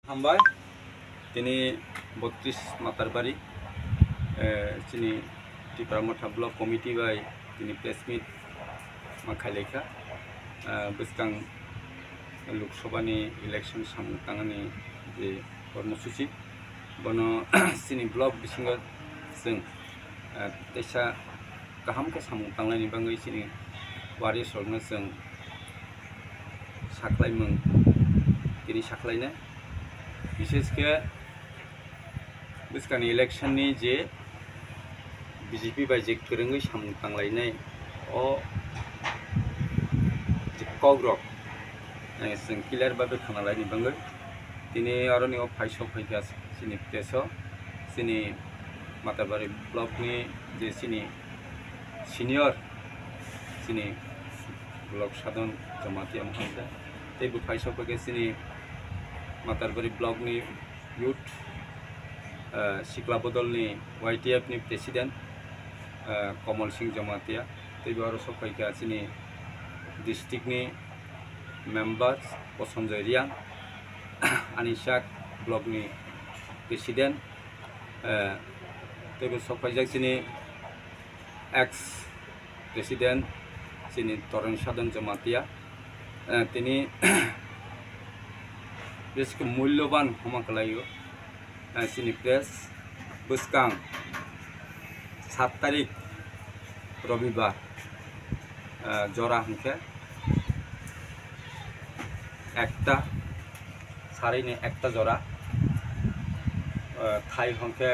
हामबाय दिनै 32 मातारबारि चिनि टिप्रामथा block committee bye दिनै प्रेस मिट माखालेखा बसकां लोकसभानि इलेक्शन सामतांनि जे कर्मसूचि बनो चिनि ब्लक बिसिंग जों तेसा गाहाम के सामतांनि बाङै चिनि वारि सरनो जों साख्लायमों दिनै साख्लायनाय विशेष के बसकानि इलेक्शन नि जे बीजेपी बाय जे गोरोङै सामतांलायनाय अ जे कग्रक जों क्लियर बाबे खानालायनि बाङै दिनै आरो फाइस फैगा चिनि प्रेसो चिनि माताबारि ब्लक नि जे चिनि सिनियर चिनि ब्लक साधन जमातिया महाजा तेबो फाइस फैगा चिनि माताबारि ब्लक नि यूथ सिक्ला बदल नि YTF नि प्रेसिडेंट कमल सिंह जमातिया तेबो आरो सफैगा चिनि डिस्ट्रिक्ट नि मेंबर्स संजय रियां अनिशाक ब्लक नि प्रेसिडेंट तेबो सफैगा चिनि एक्स प्रेसिडेंट चिनि तरन साधन जमातिया तिनी बेसक मूल्यवान हमाकलायो चिनि प्रेस बसकां 7 तारीख रविवार जरा हंके एकटा सारिने एकटा जरा थाई हंके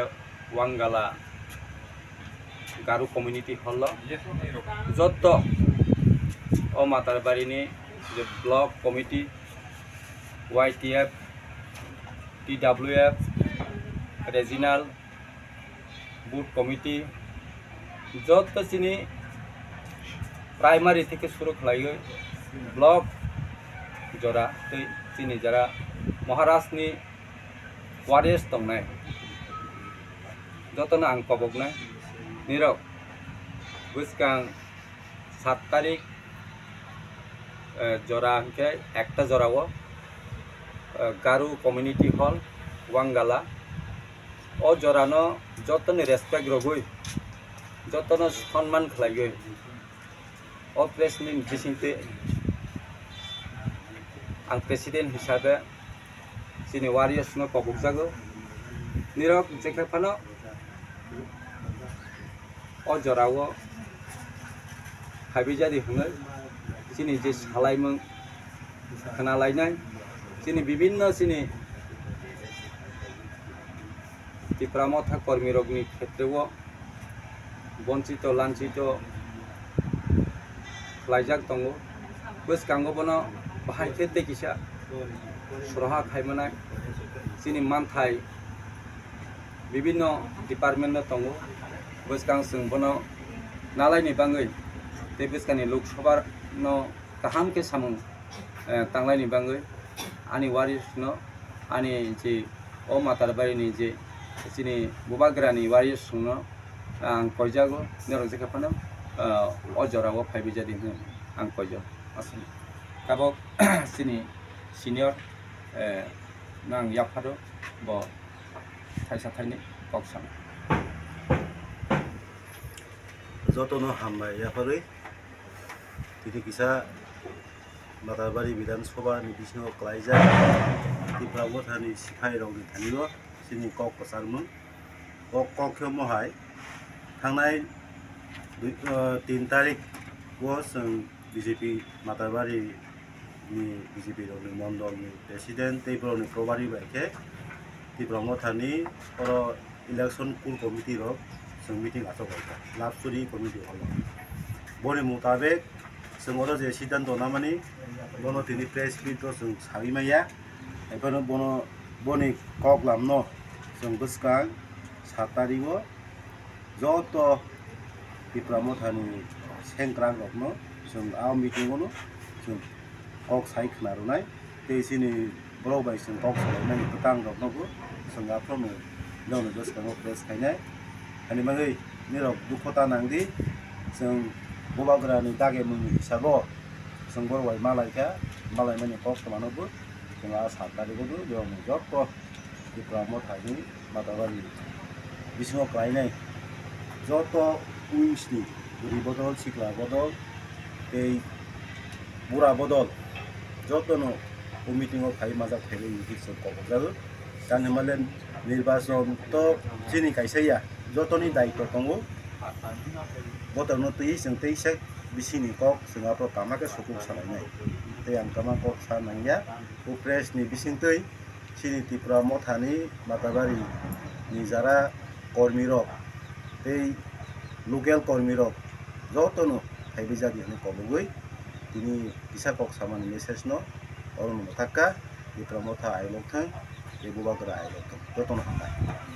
वांगाला गारु कम्युनिटी हल जत ओ मातारबारिनि जे block committee YTF TWF regional booth committee जत चिनि प्राइमारी থেকে शुरू खालायो ब्लक जरा चिनि जरा महाराष्ट्रनि वारियर्स दंनाय जतन आं कबकनाय निरक बसकां 7 तारीख जरा के एकटा जराओ गारु कम्युनिटी हल वांगाला ओ जरानो जतन रेस्पेक्ट रगुई जतन सम्मान खालायो ओ प्रेसनि बिसिंते आं प्रेसिडेंट हिसाबै चिनि वारियर्स नो कबुक जागो निरक जेखाफानो ओ जराओ हाबिजादि हङै चिनि जे सालायमों खोनालायनाय चिनि विभिन्न चिनि टिप्रामथा कर्मी रगनि क्षेत्रव वंचित लांचित लाइजाक दङ बसकांगो बनो बाहायखे देखिसा सरहा खायमनाय चिनि मानथाय विभिन्न डिपार्टमेंट दङ बसकां जों बनो नालायनि बाङै ते बसकानि लोकसभा नो गाहाम के सामुं तांलायनि बाङै आनी वारियर्स नो आनी जे ओ मातारबारिनि जे चिनि बुबाग्रानि वारियर्स नो आं कयजागो नेरक जेखाफानो ओ जराव फायबिजादि आं कयजा आसनि काबक चिनि सिनियर नां याफारो ब थाइसा थाइनि कक्सां जतनो हामबाय याफारै तिनि किसा माताबारि विधानसभा नि बिसिङाव क्लाइजा टिप्रामथानि सिफाय रंनि थानियो चिनि कक कसारमोन कक कक्यो महाय थांनाय 3 तारिख वो जों बीजेपी माताबारि नि बीजेपी रंनि मंडल नि प्रेसिडेंट तेब्रनि प्रबारि बायखे टिप्रामथानि और इलेक्शन कुल कमिटी रक जों मीटिंग आसबाय लाभसुरी कमिटी हल बनि मुताबिक जों जे सिद्धांत नामानि बनो तिनि प्रेस मिट जों साबिमाया एफोर बनो बनि कक लामनो जों बसकां 7 तारिख जत टिप्रामथानि सेंक्रां रकनो जों आ मीटिंगनो जों कक साइ खनारुनाय तेसिनि ब्रबाय जों कक सालायनाय गोतां रकनोबो जों आफ्रोमो गावनो बसकां प्रेस खायनाय अनि मगै निरक दुखता नांदि जों बुबाग्रानि दागे मुंनि हिसाबो जों बरवाय मालायखा मालाय माने कक मानोबो जोंहा 7 तारिखआवबो बेयाव जत' त्रिपुरा मथानि माताबारि बिसिङाव गायनाय जत' उइंसनि बुरि बदल सिख्ला बदल এই बुरा बदल जतनो मिटिंआव थायो माजा थायो इलेक्शन क'क्राझार गान हिमालय निर्वाचन तो जोंनि गायसाया जतनि दायित्व दङ बतरनो तै जों तै से बिसिनि कक जोंहाबो कामाके सुकुक सालायनाय तै आं कामा कक सालायनाया प्रेसनि बिसिं तै सिनि त्रिपुरा मथानि माताबारि निजारा कर्मी रक तै लकेल कर्मी रक जतनो थाइबे जादि होनो कबुगै दिनै बिसा कक सामानि मेसेज न अरुण मथाक्का त्रिपुरा मथा आइलकथों बे बुबागोरा आइलकथों जतनो हामबाय।